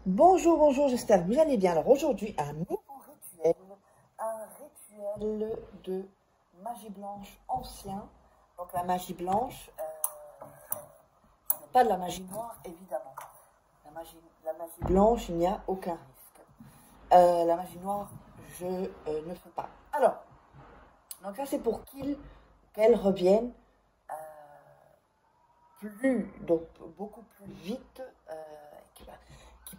Bonjour, bonjour, j'espère que vous allez bien. Alors aujourd'hui, un nouveau rituel, un rituel de magie blanche ancien. Donc la magie blanche, pas de la magie noire, évidemment. La magie blanche, il n'y a aucun risque. La magie noire, je ne fais pas. Alors, donc ça c'est pour qu'elle revienne donc beaucoup plus vite,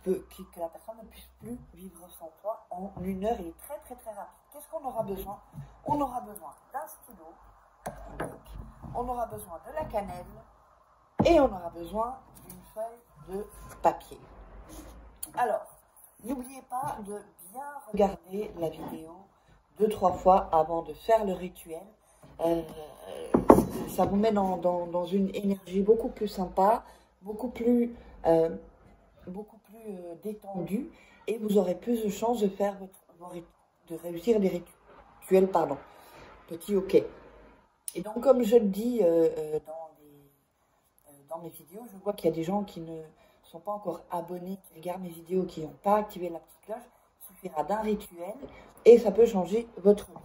que la personne ne puisse plus vivre sans toi en 1 heure. Il est très très très rapide. Qu'est-ce qu'on aura besoin? On aura besoin d'un stylo, on aura besoin de la cannelle et on aura besoin d'une feuille de papier. Alors, n'oubliez pas de bien regarder la vidéo 2-3 fois avant de faire le rituel. Ça vous met dans une énergie beaucoup plus sympa, beaucoup plus détendue, et vous aurez plus de chances de faire de réussir les rituels, petit ok. Et donc, comme je le dis dans mes vidéos, je vois qu'il y a des gens qui ne sont pas encore abonnés, qui regardent mes vidéos, qui n'ont pas activé la petite cloche. Il suffira d'un rituel et ça peut changer votre vie.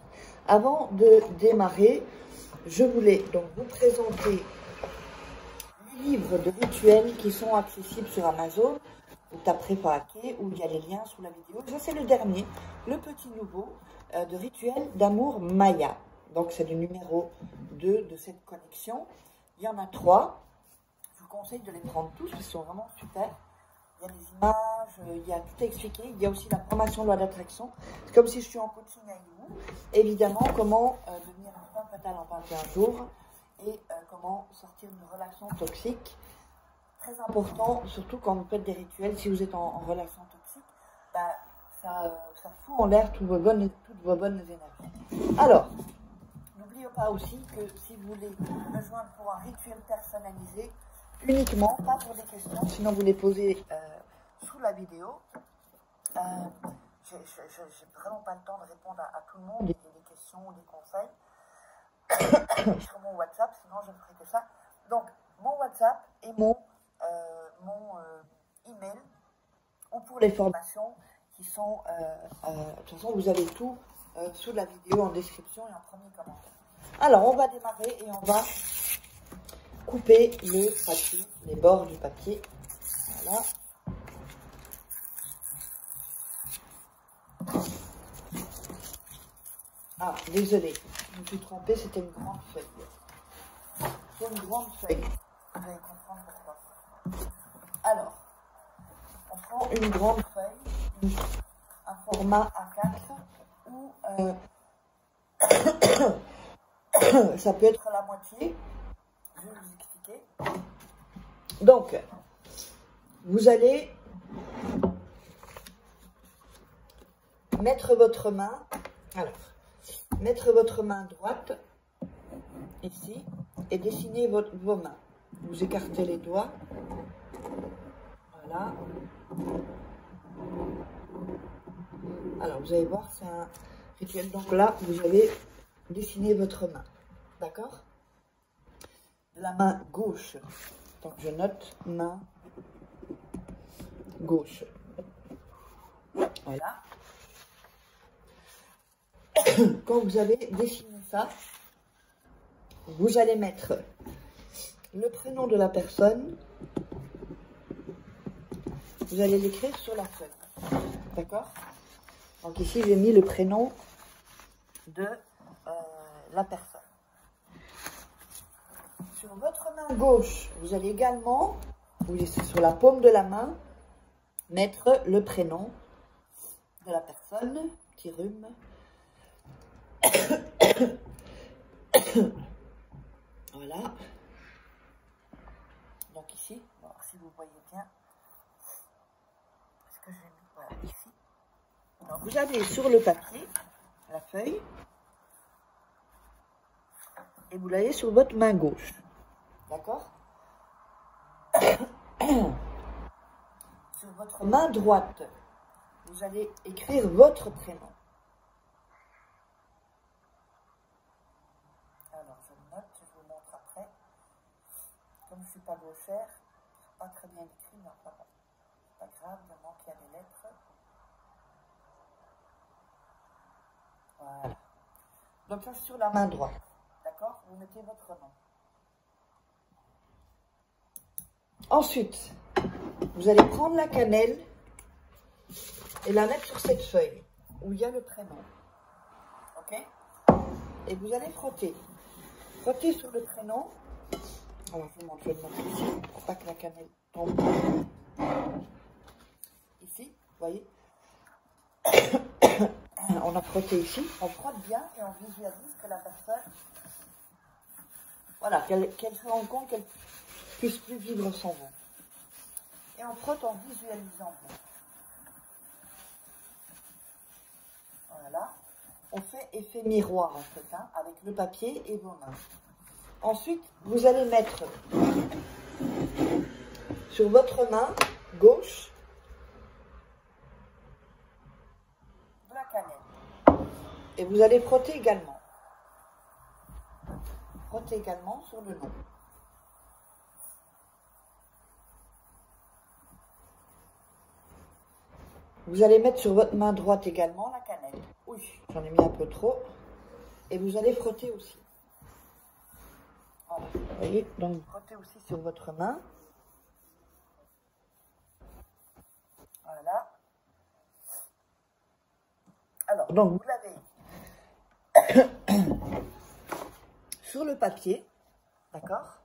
Avant de démarrer, je voulais donc vous présenter les livres de rituels qui sont accessibles sur Amazon. Vous taperez Faraké, où il y a les liens sous la vidéo. Ça, c'est le dernier, le petit nouveau de rituel d'amour Maya. Donc, c'est le numéro 2 de cette collection. Il y en a 3. Je vous conseille de les prendre tous, parce qu'ils sont vraiment super. Il y a des images, il y a tout expliqué. Il y a aussi la formation loi d'attraction. C'est comme si je suis en coaching avec vous. Évidemment, comment devenir une femme fatale en 21 jours et comment sortir d'une relation toxique. Très important, surtout quand vous faites des rituels, si vous êtes en relation toxique, ça fout en l'air toutes vos bonnes énergies. Alors, n'oubliez pas aussi que si vous voulez me joindre pour un rituel personnalisé, uniquement, pas pour des questions, sinon vous les posez sous la vidéo. J'ai vraiment pas le temps de répondre à tout le monde, des questions ou des conseils sur mon WhatsApp, sinon je ne ferai que ça. Donc, mon WhatsApp et mon email, ou pour les formations qui sont, de toute façon vous avez tout sous la vidéo en description et en premier commentaire. Alors on va démarrer et on va couper le papier, les bords du papier, voilà. Ah, désolé, je me suis trompée, c'était une grande feuille. C'est une grande feuille, vous allez comprendre pourquoi. Alors, on prend une grande feuille, un format A4, ou ça peut être la moitié, je vais vous expliquer. Donc, vous allez mettre votre main droite ici et dessiner vos mains. Vous écartez les doigts. Voilà. Alors, vous allez voir, c'est un rituel. Donc là, vous allez dessiner votre main. D'accord? La main gauche. Donc, je note main gauche. Voilà. Quand vous avez dessiné ça, vous allez mettre le prénom de la personne. Vous allez l'écrire sur la feuille. D'accord? Donc ici, j'ai mis le prénom de la personne. Sur votre main gauche, vous allez également, sur la paume de la main, mettre le prénom de la personne, petit rhume. Voilà. Donc ici, alors si vous voyez bien, ce que j'ai mis, voilà, ici. Donc vous avez sur le papier, la feuille, et vous l'avez sur votre main gauche. D'accord? Sur votre main droite, vous allez écrire votre prénom. Alors, je le note, je vous montre après. Comme je ne suis pas gauchère, pas très bien écrit, mais enfin bon, c'est pas grave, il y a Voilà. Donc ça, sur la main droite. D'accord? Vous mettez votre main. Ensuite, vous allez prendre la cannelle et la mettre sur cette feuille où il y a le prénom. Ok? Et vous allez frotter. Frotter sur le prénom. Alors, je vais le mettre ici pour pas que la cannelle tombe. Ici, vous voyez? On a frotté ici. On frotte bien et on visualise que la personne, voilà, qu'elle se rende compte qu'elle puisse plus vivre sans vous. Et on frotte en visualisant bien. Voilà. On fait effet miroir en fait, hein, avec le papier et vos mains. Ensuite, vous allez mettre sur votre main gauche de la cannelle. Et vous allez frotter également. Frottez également sur le nom. Vous allez mettre sur votre main droite également la cannelle. Oui, j'en ai mis un peu trop. Et vous allez frotter aussi. Voilà. Vous voyez, donc frottez aussi sur votre main. Voilà. Alors, donc vous l'avez sur le papier, d'accord?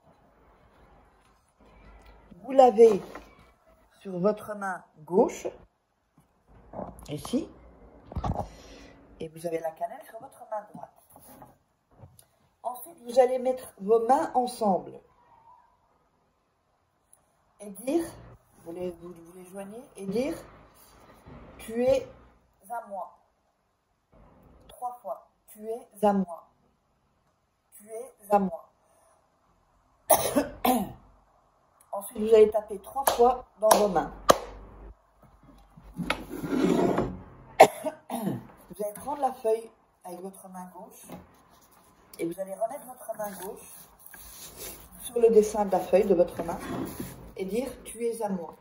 Vous l'avez sur votre main gauche, ici, et vous avez la cannelle sur votre main droite. Ensuite, vous allez mettre vos mains ensemble et dire, vous les joignez et dire, tu es à moi. 3 fois, tu es à moi. Tu es à moi. Ensuite, vous allez taper 3 fois dans vos mains. Vous allez prendre la feuille avec votre main gauche et vous allez remettre votre main gauche sur le dessin de la feuille de votre main et dire « Tu es à moi.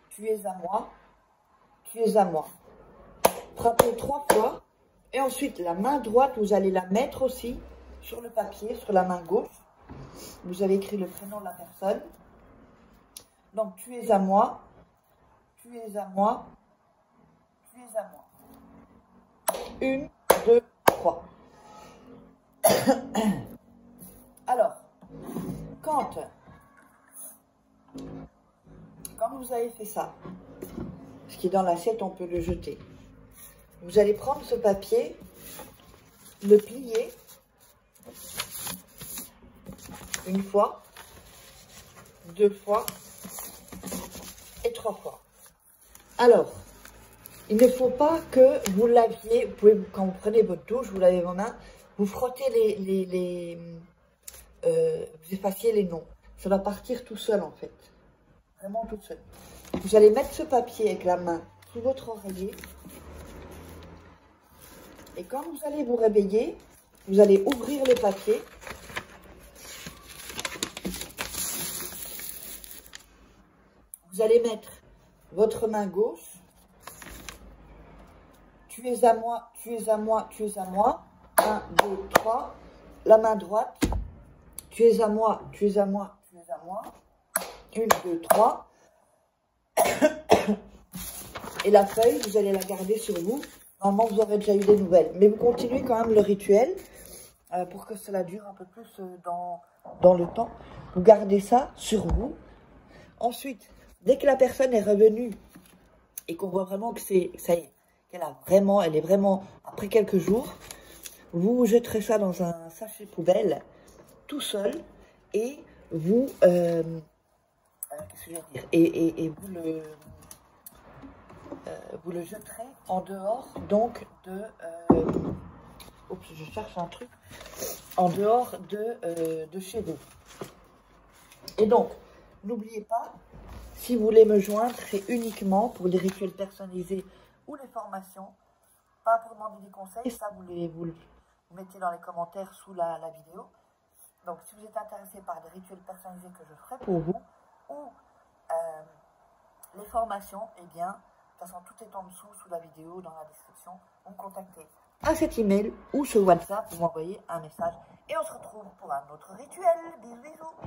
Tu es à moi. Tu es à moi. » Frappez 3 fois et ensuite la main droite, vous allez la mettre aussi sur le papier, sur la main gauche. Vous avez écrit le prénom de la personne. Donc, tu es à moi. Tu es à moi. Tu es à moi. 1, 2, 3. Alors, quand vous avez fait ça, ce qui est dans l'assiette, on peut le jeter. Vous allez prendre ce papier, le plier, une fois, 2 fois et 3 fois. Alors, il ne faut pas que vous laviez, vous pouvez, quand vous prenez votre douche, vous lavez vos mains, vous frottez vous effaciez les noms. Ça va partir tout seul en fait. Vraiment tout seul. Vous allez mettre ce papier avec la main sous votre oreiller. Et quand vous allez vous réveiller, vous allez ouvrir le papier. Vous allez mettre votre main gauche. Tu es à moi, tu es à moi, tu es à moi. 1, 2, 3. La main droite. Tu es à moi, tu es à moi, tu es à moi. 1, 2, 3. Et la feuille, vous allez la garder sur vous. Normalement, vous aurez déjà eu des nouvelles. Mais vous continuez quand même le rituel pour que cela dure un peu plus dans le temps. Vous gardez ça sur vous. Ensuite, dès que la personne est revenue et qu'on voit vraiment que ça y est, elle est vraiment, après quelques jours, vous jetterez ça dans un sachet poubelle, tout seul, et vous, qu'est-ce que je veux dire, et vous le jetterez en dehors, donc, oups, je cherche un truc, en dehors de chez vous. Et donc, n'oubliez pas, si vous voulez me joindre, c'est uniquement pour les rituels personnalisés ou les formations, pas pour demander des conseils, ça vous le mettez dans les commentaires sous la vidéo. Donc si vous êtes intéressé par des rituels personnalisés que je ferai pour vous, ou les formations, eh bien, de toute façon tout est en dessous, sous la vidéo, dans la description, vous me contactez. à cet email ou sur WhatsApp, vous m'envoyez un message et on se retrouve pour un autre rituel. Bisous bisous.